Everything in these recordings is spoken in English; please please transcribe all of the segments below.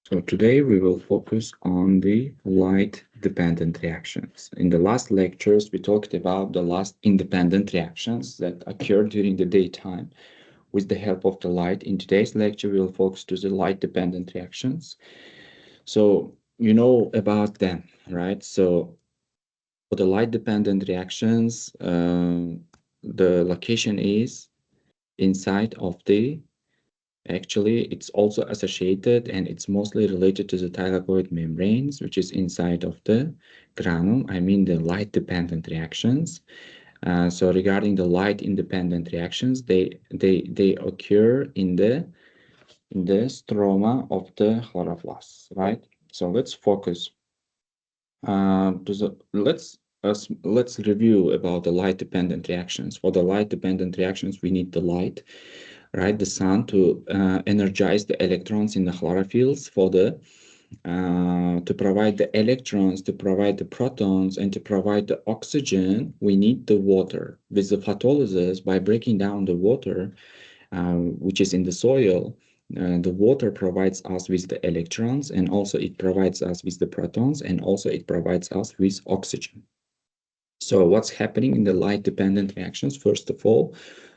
So today we will focus on the light-dependent reactions. In the last lectures, we talked about the last independent reactions that occur during the daytime with the help of the light. In today's lecture, we will focus to the light-dependent reactions. So you know about them, right? So for the light-dependent reactions, the location is inside of the Actually, it's also associated and it's mostly related to the thylakoid membranes, which is inside of the granum. I mean the light-dependent reactions. So regarding the light-independent reactions, they occur in the stroma of the chloroplasts, right? So let's focus. Let's review about the light-dependent reactions. For the light-dependent reactions, we need the light, right? The sun to energize the electrons in the chlorophylls for the to provide the electrons, to provide the protons, and to provide the oxygen. We need the water. With the photolysis, by breaking down the water, which is in the soil, the water provides us with the electrons, and also it provides us with the protons, and also it provides us with oxygen. So what's happening in the light-dependent reactions? First of all,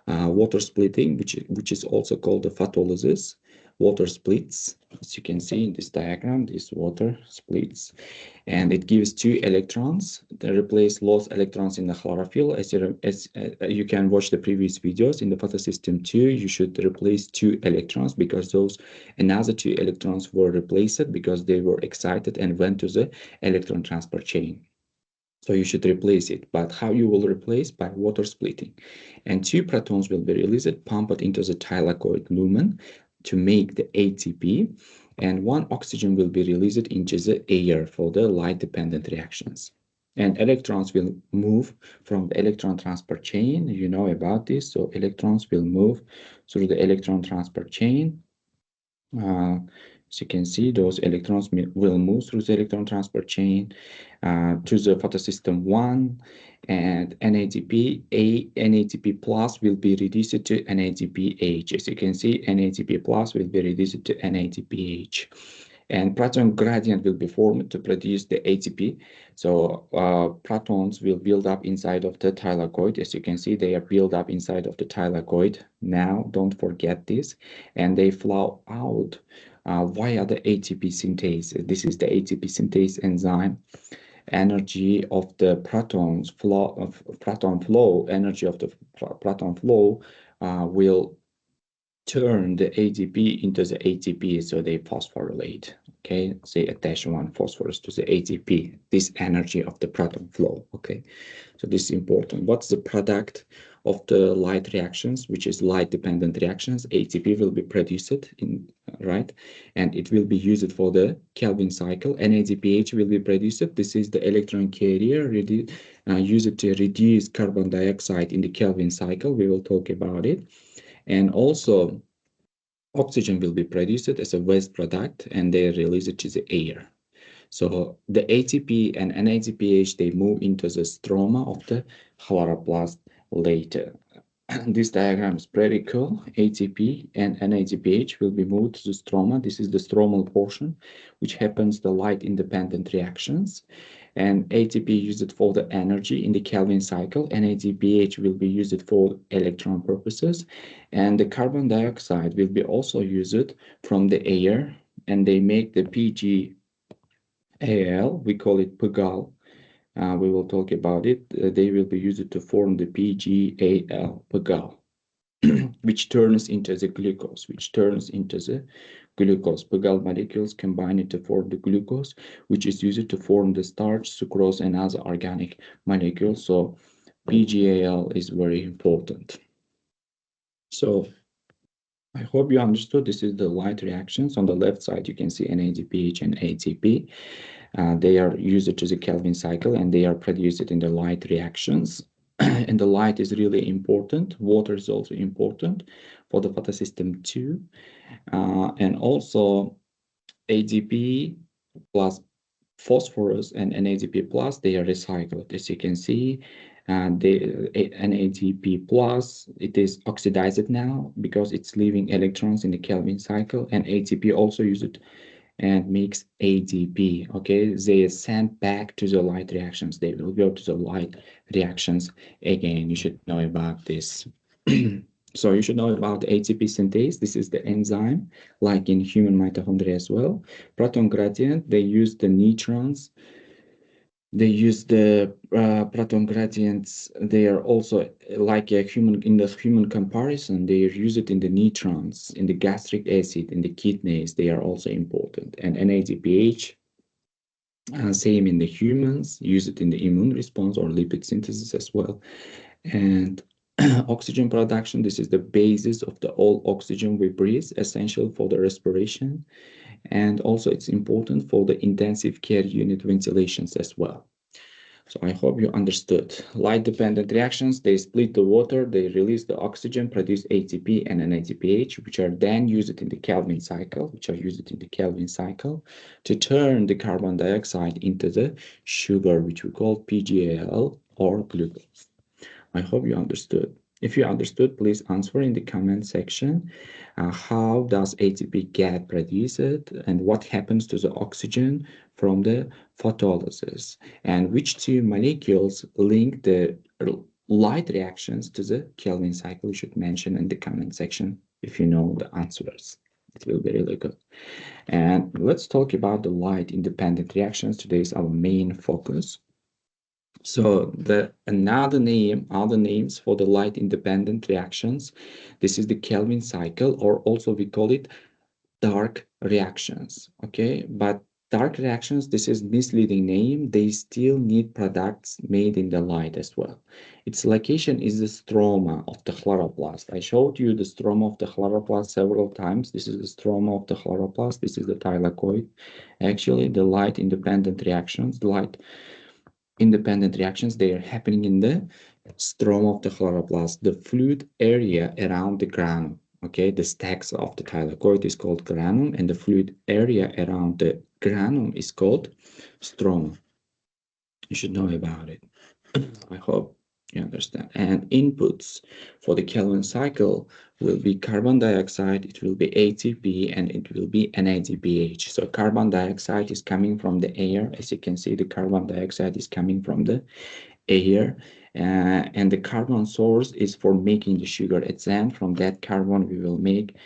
water splitting, which is also called the photolysis. Water splits, as you can see in this diagram, this water splits, and it gives two electrons that replace lost electrons in the chlorophyll. As you can watch the previous videos in the photosystem 2, you should replace two electrons because those another two electrons were replaced because they were excited and went to the electron transport chain. So you should replace it, but how you will replace? By water splitting. And two protons will be released, pumped into the thylakoid lumen to make the ATP, and one oxygen will be released into the air for the light-dependent reactions. And electrons will move from the electron transport chain. You know about this. So electrons will move through the electron transport chain. As you can see, those electrons will move through the electron transport chain to the photosystem 1, and NADP plus will be reduced to NADPH. As you can see, NADP plus will be reduced to NADPH. And proton gradient will be formed to produce the ATP. So protons will build up inside of the thylakoid. As you can see, they are built up inside of the thylakoid. Now, don't forget this. And they flow out via the ATP synthase. This is the ATP synthase enzyme. Energy of the protons flow of proton flow, energy of the proton flow will turn the ATP into the ATP, so they phosphorylate. Okay, say attach one phosphorus to the ATP, this energy of the proton flow. Okay, so this is important. What's the product of the light reactions, which is light dependent reactions? ATP will be produced in, right, and it will be used for the Kelvin cycle. NADPH will be produced. This is the electron carrier used to reduce carbon dioxide in the Kelvin cycle. We will talk about it. And also oxygen will be produced as a waste product and they release it to the air. So the ATP and NADPH, they move into the stroma of the chloroplast later. This diagram is pretty cool. ATP and NADPH will be moved to the stroma. This is the stromal portion, which happens the light-independent reactions. And ATP used for the energy in the Kelvin cycle. NADPH will be used for electron purposes. And the carbon dioxide will be also used from the air. And they make the PgAl, we call it PGAL. We will talk about it. They will be used to form the PGAL, PGAL, which turns into the glucose, PGAL molecules combine to form the glucose, which is used to form the starch, sucrose, and other organic molecules. So PGAL is very important. So I hope you understood. This is the light reactions. On the left side, you can see NADPH and ATP. They are used to the Kelvin cycle and they are produced in the light reactions. And the light is really important. Water is also important for the photosystem 2. And also ATP plus phosphorus and NADP plus, they are recycled. As you can see, the NADP plus, it is oxidized now because it's leaving electrons in the Kelvin cycle, and ATP also used and makes ADP. Okay, they are sent back to the light reactions. They will go to the light reactions again. You should know about this. So you should know about ATP synthase. This is the enzyme, like in human mitochondria as well. Proton gradient, they use the neutrons. They use the proton gradients. They are also like a human, in the human comparison, they use it in the neutrons, in the gastric acid, in the kidneys. They are also important. And NADPH, same in the humans, use it in the immune response or lipid synthesis as well. And oxygen production, this is the basis of the all oxygen we breathe, essential for the respiration. And also it's important for the intensive care unit ventilations as well. So I hope you understood. Light-dependent reactions, they split the water, they release the oxygen, produce ATP and NADPH, which are then used in the Kelvin cycle, to turn the carbon dioxide into the sugar, which we call PGAL or glucose. I hope you understood. If you understood, please answer in the comment section. How does ATP get produced and what happens to the oxygen from the photolysis? And which two molecules link the light reactions to the Kelvin cycle? You should mention in the comment section if you know the answers. It will be really good. And let's talk about the light independent reactions. Today is our main focus. So the other names for the light independent reactions, this is the Kelvin cycle, or also we call it dark reactions. Okay, but dark reactions, this is misleading name. They still need products made in the light as well. Its location is the stroma of the chloroplast. I showed you the stroma of the chloroplast several times. This is the stroma of the chloroplast. This is the thylakoid. Actually, the light independent reactions, they are happening in the stroma of the chloroplast, the fluid area around the granum. Okay, the stacks of the thylakoid is called granum, and the fluid area around the granum is called stroma. You should know about it. I hope you understand. And inputs for the Kelvin cycle will be carbon dioxide, it will be ATP, and it will be NADPH. So carbon dioxide is coming from the air. As you can see, the carbon dioxide is coming from the air. And the carbon source is for making the sugar. At the end, from that carbon, we will make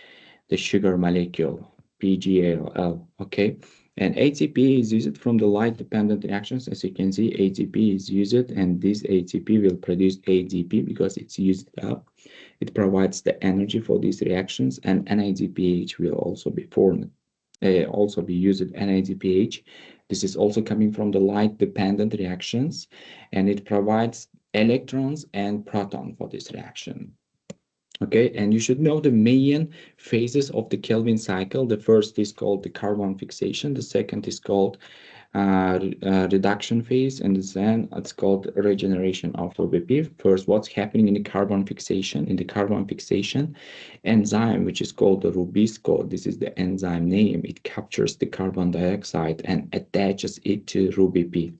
the sugar molecule, PGAL, okay? And ATP is used from the light-dependent reactions. As you can see, ATP is used, and this ATP will produce ADP because it's used up. It provides the energy for these reactions, and NADPH will also be formed, also be used. NADPH, this is also coming from the light-dependent reactions, and it provides electrons and proton for this reaction. Okay, and you should know the main phases of the Kelvin cycle. The first is called the carbon fixation. The second is called reduction phase, and then it's called regeneration of RuBP. First, what's happening in the carbon fixation? In the carbon fixation enzyme, which is called the RuBisco, this is the enzyme name. It captures the carbon dioxide and attaches it to RuBP.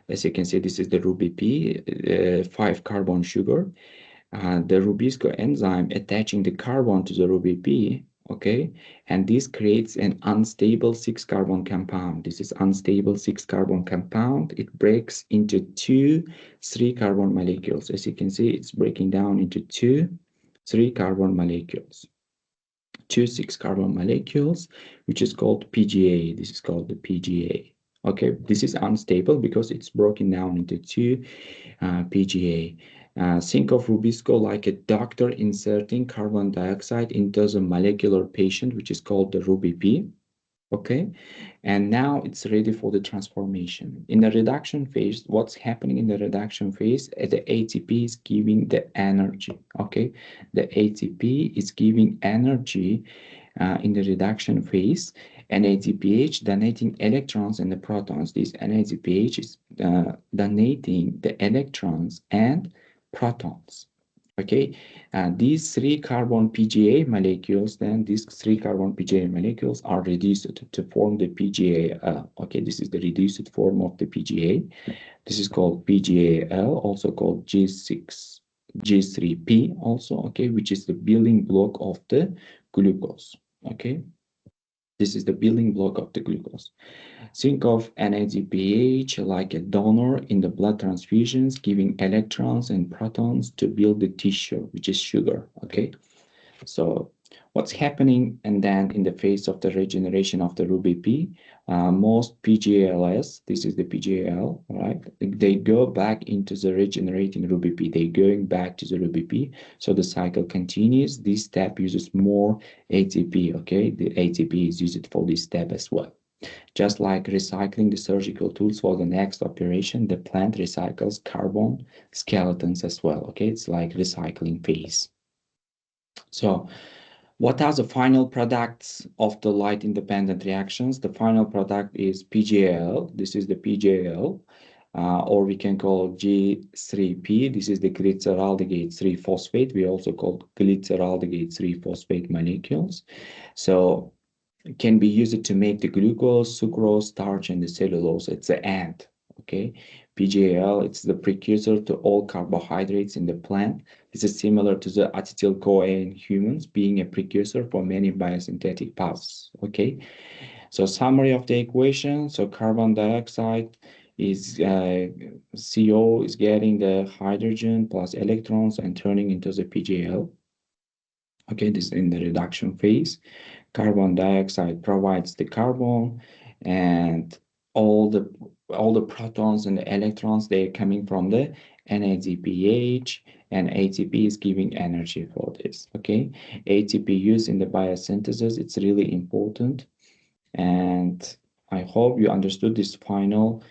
As you can see, this is the RuBP, 5-carbon sugar. The RuBisco enzyme attaching the carbon to the RuBP, okay, and this creates an unstable 6-carbon compound. This is unstable 6-carbon compound. It breaks into 2 3-carbon molecules. As you can see, it's breaking down into 2 3-carbon molecules. 2 6-carbon molecules, which is called PGA. This is called the PGA. Okay, this is unstable because it's broken down into 2 PGA. Think of RuBisco like a doctor inserting carbon dioxide into the molecular patient, which is called the RuBP. Okay, and now it's ready for the transformation. In the reduction phase, what's happening in the reduction phase? The ATP is giving the energy. Okay, the ATP is giving energy in the reduction phase. NADPH donating electrons and the protons. This NADPH is donating the electrons and protons. Okay, these 3-carbon PGA molecules, then these 3-carbon PGA molecules are reduced to form the PGAL. Okay, this is the reduced form of the PGA. This is called PGAL, also called G6, G3P also, okay, which is the building block of the glucose. Okay, This is the building block of the glucose. Think of NADPH like a donor in the blood transfusions, giving electrons and protons to build the tissue, which is sugar, okay? So what's happening, and then in the phase of the regeneration of the RuBP, most PGLs, this is the PGL, right? They go back into the regenerating RuBP. They're going back to the RuBP. So the cycle continues. This step uses more ATP, okay? The ATP is used for this step as well. Just like recycling the surgical tools for the next operation, the plant recycles carbon skeletons as well, okay? It's like recycling phase. So what are the final products of the light-independent reactions? The final product is PGL. This is the PGL, or we can call G3P. This is the glyceraldehyde 3-phosphate. We also call glyceraldehyde 3-phosphate molecules. So it can be used to make the glucose, sucrose, starch, and the cellulose. It's the and, okay? PGL, it's the precursor to all carbohydrates in the plant. This is similar to the acetyl-CoA in humans, being a precursor for many biosynthetic paths, okay? So summary of the equation, so carbon dioxide is CO is getting the hydrogen plus electrons and turning into the PGL. Okay, this is in the reduction phase. Carbon dioxide provides the carbon, and all the protons and the electrons, they're coming from the NADPH, and ATP is giving energy for this, okay? ATP used in the biosynthesis, it's really important, and I hope you understood this final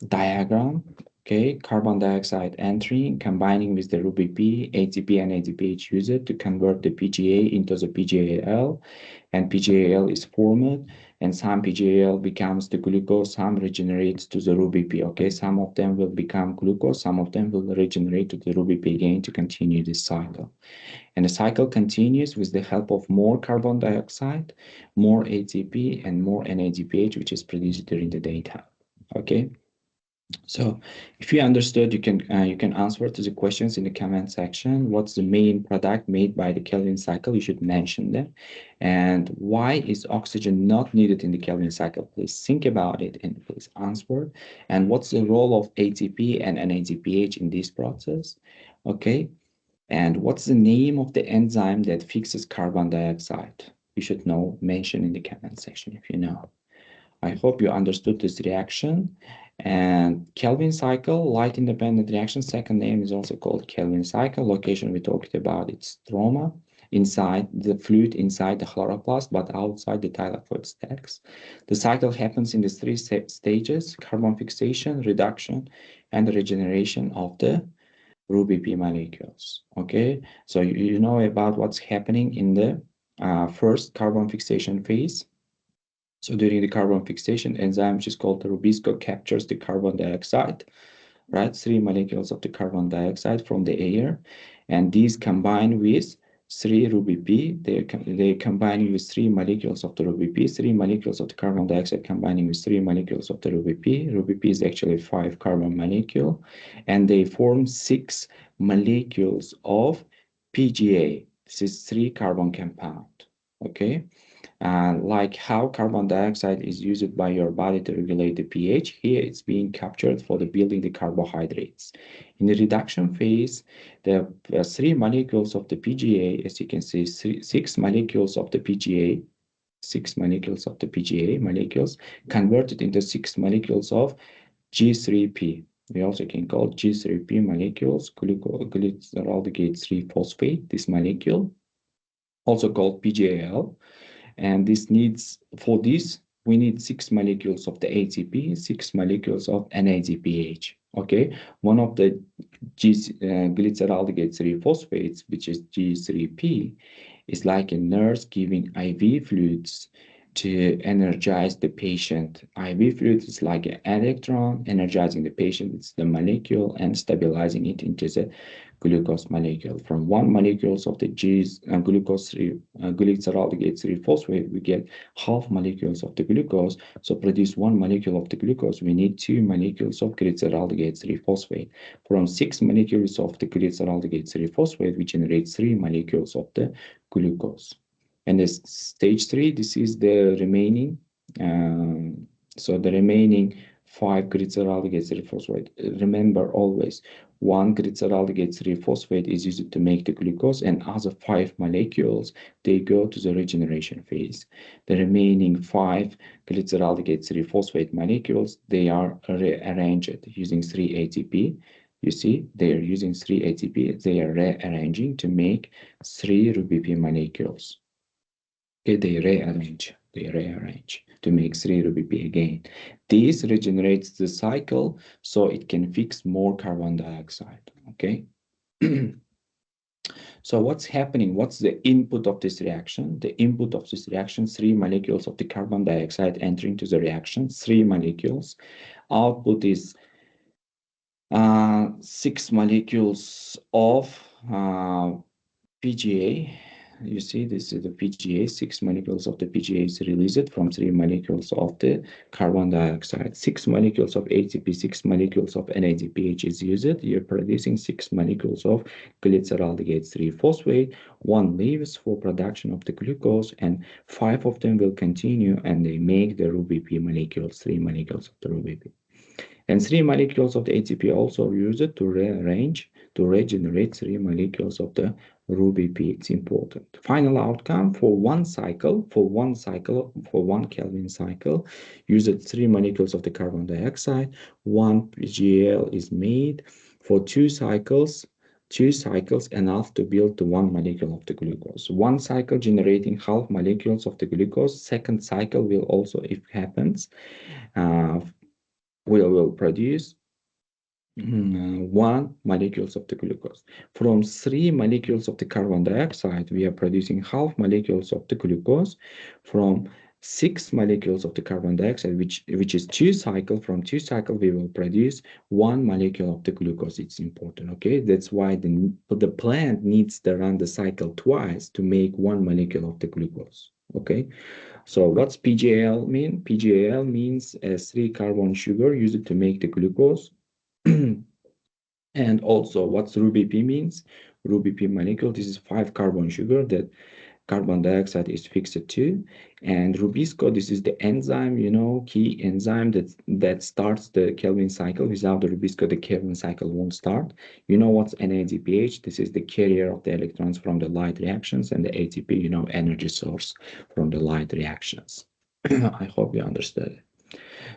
diagram. Okay, carbon dioxide entering, combining with the RuBP, ATP and ADPH use it to convert the PGA into the PGAL, and PGAL is formed, and some PGAL becomes the glucose, some regenerates to the RuBP, okay? Some of them will become glucose, some of them will regenerate to the RuBP again to continue this cycle. And the cycle continues with the help of more carbon dioxide, more ATP, and more NADPH, which is produced during the daytime, okay? So if you understood, you can answer to the questions in the comment section. What's the main product made by the Kelvin cycle? You should mention them. And why is oxygen not needed in the Kelvin cycle? Please think about it and please answer. And what's the role of ATP and NADPH in this process? Okay. And what's the name of the enzyme that fixes carbon dioxide? You should know, mention in the comment section if you know. I hope you understood this reaction. And Kelvin cycle, light independent reaction, second name is also called Kelvin cycle. Location we talked about, it's stroma, inside the fluid, inside the chloroplast, but outside the thylakoid stacks. The cycle happens in the three stages: carbon fixation, reduction, and regeneration of the RuBP molecules. Okay, so you know about what's happening in the first carbon fixation phase. So during the carbon fixation, enzyme which is called the Rubisco captures the carbon dioxide, right? 3 molecules of the carbon dioxide from the air, and these combine with 3 RuBP. They're combining with 3 molecules of the RuBP, 3 molecules of the carbon dioxide combining with 3 molecules of the RuBP. RuBP is actually 5 carbon molecule, and they form 6 molecules of PGA. This is 3 carbon compound, okay? Like how carbon dioxide is used by your body to regulate the pH, here it's being captured for the building the carbohydrates. In the reduction phase, the 3 molecules of the PGA, as you can see, 6 molecules of the PGA, 6 molecules of the PGA molecules converted into 6 molecules of G3P. We also can call G3P molecules, glyceraldehyde 3-phosphate, this molecule, also called PGAL. And this needs, for this, we need 6 molecules of the ATP, 6 molecules of NADPH. Okay, one of the glyceraldehyde 3-phosphates, which is G3P, is like a nurse giving IV fluids to energize the patient. IV fluid is like an electron energizing the patient. It's the molecule and stabilizing it into the glucose molecule. From 1 molecules of the glyceraldehyde 3-phosphate, we get half molecules of the glucose. So produce 1 molecule of the glucose, we need 2 molecules of glyceraldehyde 3-phosphate. From 6 molecules of the glyceraldehyde 3-phosphate, we generate 3 molecules of the glucose. And this stage 3, this is the remaining. So the remaining 5 glyceraldehyde 3-phosphate. Remember always, 1 glyceraldehyde 3-phosphate is used to make the glucose, and other 5 molecules, they go to the regeneration phase. The remaining 5 glyceraldehyde 3-phosphate molecules, they are rearranged using 3 ATP. You see, they are using 3 ATP. They are rearranging to make 3 RuBP molecules. Okay, they rearrange to make 3 RuBP again. This regenerates the cycle so it can fix more carbon dioxide. Okay. So what's happening? What's the input of this reaction? The input of this reaction, 3 molecules of the carbon dioxide entering to the reaction, 3 molecules. Output is 6 molecules of PGA. You see, this is the PGA. 6 molecules of the PGA is released from 3 molecules of the carbon dioxide. 6 molecules of ATP, 6 molecules of NADPH is used. You're producing 6 molecules of glyceraldehyde 3-phosphate. 1 leaves for production of the glucose, and 5 of them will continue, and they make the RuBP molecules, 3 molecules of the RuBP. And 3 molecules of the ATP also used to rearrange, to regenerate 3 molecules of the RuBP. It's important. Final outcome for one cycle, for one Kelvin cycle, used 3 molecules of the carbon dioxide. 1 PGL is made for 2 cycles. 2 cycles enough to build the 1 molecule of the glucose. 1 cycle generating half molecules of the glucose. Second cycle will also, if happens, will produce 1 molecules of the glucose. From 3 molecules of the carbon dioxide, we are producing half molecules of the glucose. From 6 molecules of the carbon dioxide, which is 2 cycles, from 2 cycles, we will produce 1 molecule of the glucose. It's important, okay? That's why the plant needs to run the cycle twice to make 1 molecule of the glucose, okay? So what's PGL mean? PGL means a 3-carbon sugar used to make the glucose. And also what's RuBP means? RuBP molecule, this is 5-carbon sugar that carbon dioxide is fixed to. And Rubisco, this is the enzyme, you know, key enzyme that starts the Kelvin cycle. Without the Rubisco, the Kelvin cycle won't start. You know what's NADPH? This is the carrier of the electrons from the light reactions, and the ATP, you know, energy source from the light reactions. I hope you understood it.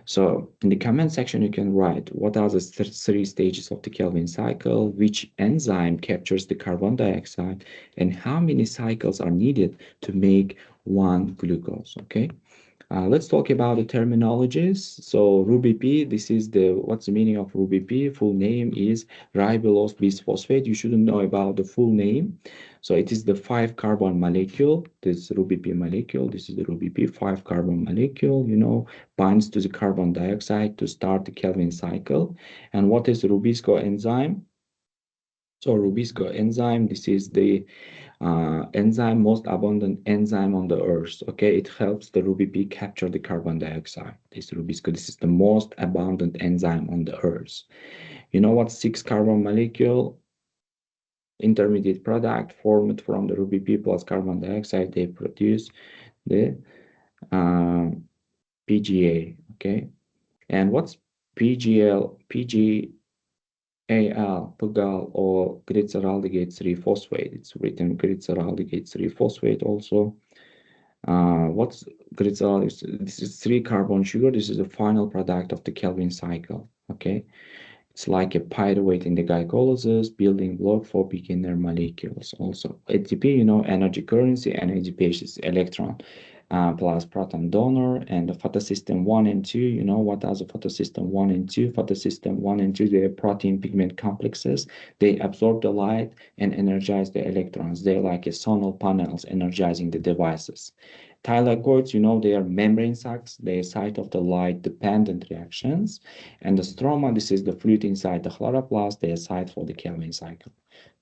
So in the comment section, you can write what are the 3 stages of the Kelvin cycle, which enzyme captures the carbon dioxide, and how many cycles are needed to make 1 glucose, okay? Let's talk about the terminologies. So RuBP, this is what's the meaning of RuBP? Full name is ribulose bisphosphate. You shouldn't know about the full name. So it is the 5-carbon molecule. This RuBP molecule, this is the RuBP 5-carbon molecule, you know, binds to the carbon dioxide to start the Kelvin cycle. And what is Rubisco enzyme? So Rubisco enzyme, this is the enzyme, most abundant enzyme on the earth. Okay, it helps the RuBP capture the carbon dioxide. This Rubisco, this is the most abundant enzyme on the earth. You know what? 6-carbon molecule intermediate product formed from the RuBP plus carbon dioxide, they produce the PGA. Okay, and what's PGL? PGAL or glyceraldehyde 3-phosphate. It's written glyceraldehyde 3-phosphate also. What's glyceraldehyde? This is 3-carbon sugar. This is the final product of the Kelvin cycle. Okay, it's like a pyruvate in the glycolysis, building block for beginner molecules. Also, ATP, you know, energy currency, and NADPH is electron plus proton donor. And the photosystem 1 and 2, you know, what are the photosystem 1 and 2? Photosystem 1 and 2, they're protein pigment complexes. They absorb the light and energize the electrons. They're like a solar panels energizing the devices. Thylakoids, you know, they are membrane sacs. They're site of the light-dependent reactions. And the stroma, this is the fluid inside the chloroplast. They are site for the Kelvin cycle.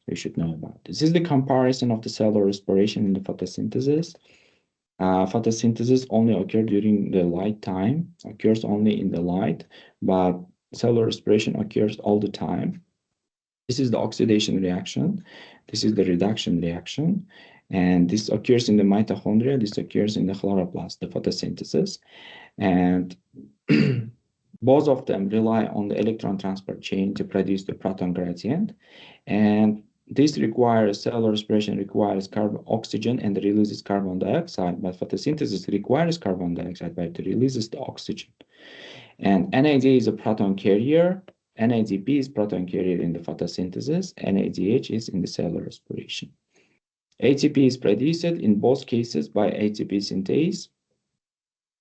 You should know about this. This is the comparison of the cellular respiration in the photosynthesis. Photosynthesis only occurs during the light time, occurs only in the light, but cellular respiration occurs all the time. This is the oxidation reaction. This is the reduction reaction. And this occurs in the mitochondria, this occurs in the chloroplast, the photosynthesis. And both of them rely on the electron transport chain to produce the proton gradient. And this requires, cellular respiration requires oxygen and releases carbon dioxide, but photosynthesis requires carbon dioxide, but it releases the oxygen. And NAD is a proton carrier, NADP is proton carrier in the photosynthesis, NADH is in the cellular respiration. ATP is produced in both cases by ATP synthase,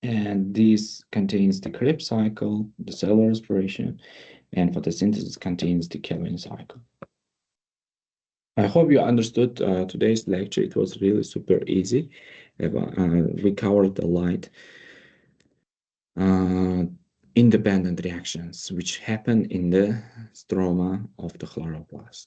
and this contains the Krebs cycle, the cellular respiration, and photosynthesis contains the Calvin cycle. I hope you understood today's lecture. It was really super easy. We covered the light independent reactions which happen in the stroma of the chloroplast.